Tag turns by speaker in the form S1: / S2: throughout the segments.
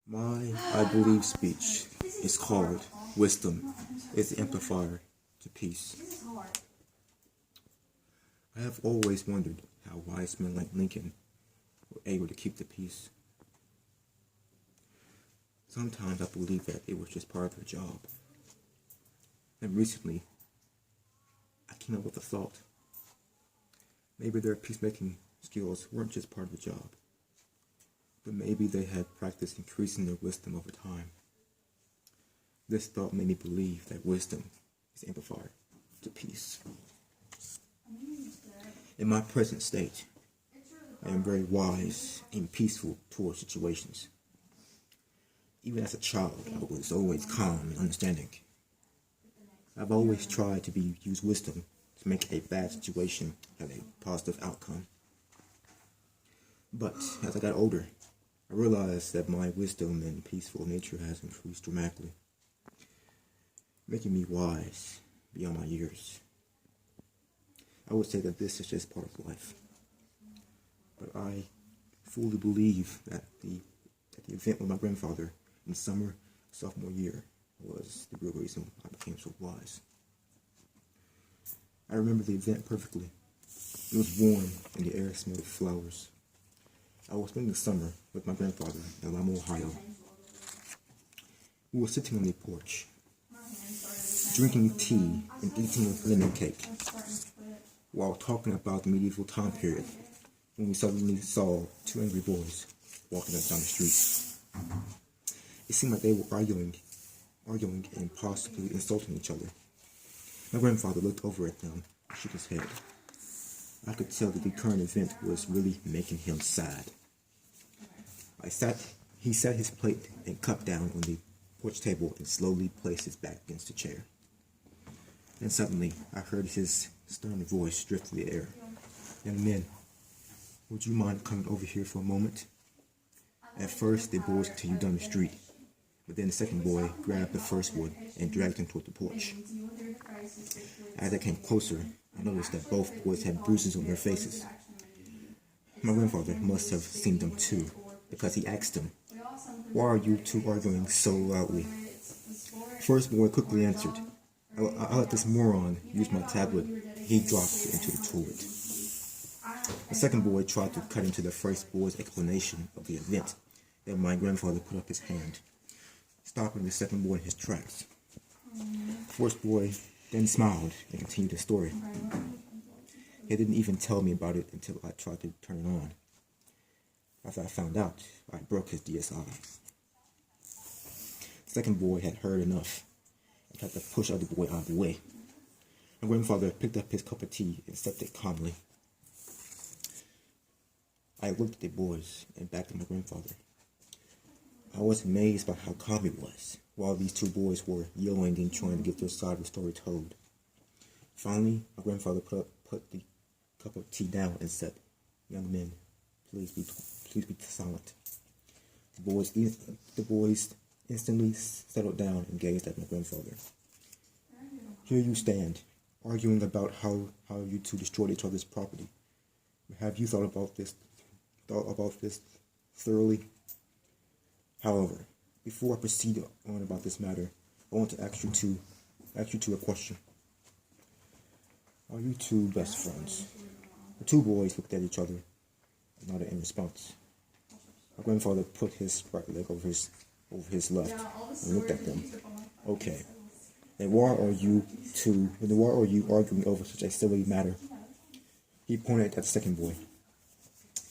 S1: My I believe speech is called wisdom is the amplifier to peace. I have always wondered how wise men like Lincoln were able to keep the peace. Sometimes I believe that it was just part of their job. And recently, I came up with a thought. Maybe their peacemaking skills weren't just part of the job, but maybe they had practiced increasing their wisdom over time. This thought made me believe that wisdom is the amplifier to peace. In my present state, I am very wise and peaceful towards situations. Even as a child, I was always calm and understanding. I've always tried to use wisdom to make a bad situation have a positive outcome. But as I got older, I realized that my wisdom and peaceful nature has increased dramatically, making me wise beyond my years. I would say that this is just part of life. But I fully believe that the event with my grandfather in summer sophomore year was the real reason I became so wise. I remember the event perfectly. It was warm and the air smelled of flowers. I was spending the summer with my grandfather in Lima, Ohio. We were sitting on the porch, drinking tea and eating a lemon cake, while talking about the medieval time period, when we suddenly saw two angry boys walking us down the street. It seemed like they were arguing and possibly insulting each other. My grandfather looked over at them and shook his head. I could tell that the current event was really making him sad. He set his plate and cup down on the porch table and slowly placed his back against the chair. And suddenly, I heard his stern voice drift through the air. "Young men, would you mind coming over here for a moment?" At first, the boys continued down the street, but then the second boy grabbed the first one and dragged him toward the porch. As I came closer, I noticed that both boys had bruises on their faces. My grandfather must have seen them too, because he asked them, "Why are you two arguing so loudly?" The first boy quickly answered, I let this moron use my tablet. He dropped it into the toilet." The second boy tried to cut into the first boy's explanation of the event. Then my grandfather put up his hand, stopping the second boy in his tracks. The first boy then smiled and continued his story. He didn't even tell me about it until I tried to turn it on. After I found out, I broke his DSI. The second boy had heard enough and tried to push the other boy out of the way. My grandfather picked up his cup of tea and sipped it calmly. I looked at the boys and back at my grandfather. I was amazed by how calm he was, while these two boys were yelling and trying to get their side of the story told. Finally, my grandfather put the cup of tea down and said, "Young men, please be silent." The boys instantly settled down and gazed at my grandfather. "Here you stand, arguing about how you two destroyed each other's property. Have you thought about this thoroughly? However, before I proceed on about this matter, I want to ask you two a question. Are you two best friends?" The two boys looked at each other and nodded in response. My grandfather put his right leg over his left and looked at them. "Okay, then why are you arguing over such a silly matter?" He pointed at the second boy.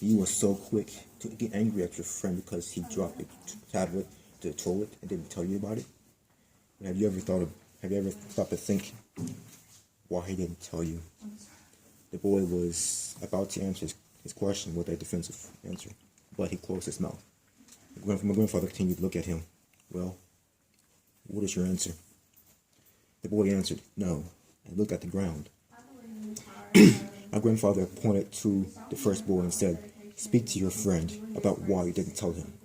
S1: "You were so quick to get angry at your friend because he dropped the tablet to the toilet and didn't tell you about it. But have you ever thought to think why he didn't tell you?" The boy was about to answer his question with a defensive answer, but he closed his mouth. My grandfather continued to look at him. "Well, what is your answer?" The boy answered, "No," and looked at the ground. My grandfather pointed to the first boy and said, "Speak to your friend about why you didn't tell him."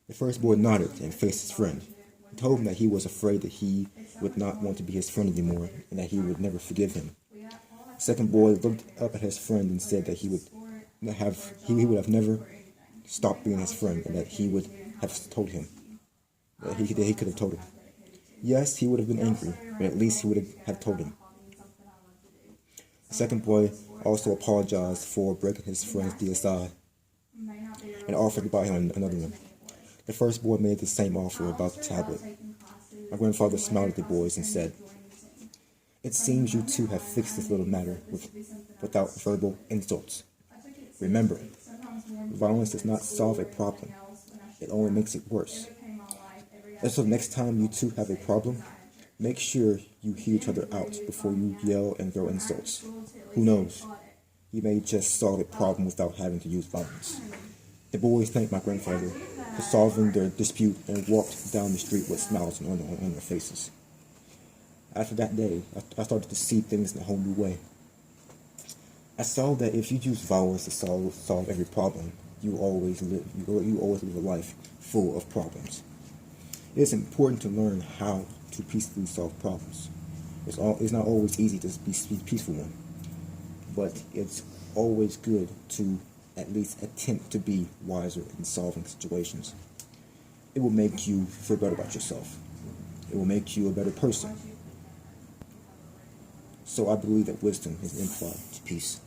S1: The first boy nodded and faced his friend. He told him that he was afraid that he would not want to be his friend anymore and that he would never forgive him. The second boy looked up at his friend and said that he would have never stopped being his friend and that he would have told him. That he could have told him. Yes, he would have been angry, but at least he would have told him. The second boy also apologized for breaking his friend's deal aside and offered to buy him another one. The first boy made the same offer about the tablet. My grandfather smiled at the boys and said, "It seems you two have fixed this little matter without verbal insults. Remember, violence does not solve a problem. It only makes it worse. And so next time you two have a problem, make sure you hear each other out before you yell and throw insults. Who knows? You may just solve a problem without having to use violence." The boys thanked my grandfather for solving their dispute and walked down the street with smiles on their faces. After that day, I started to see things in a whole new way. I saw that if you use violence to solve every problem, you always live a life full of problems. It is important to learn how to peacefully solve problems. It's not always easy to be a peaceful one, but it's always good to at least attempt to be wiser in solving situations. It will make you feel better about yourself. It will make you a better person. So I believe that wisdom is implied to peace.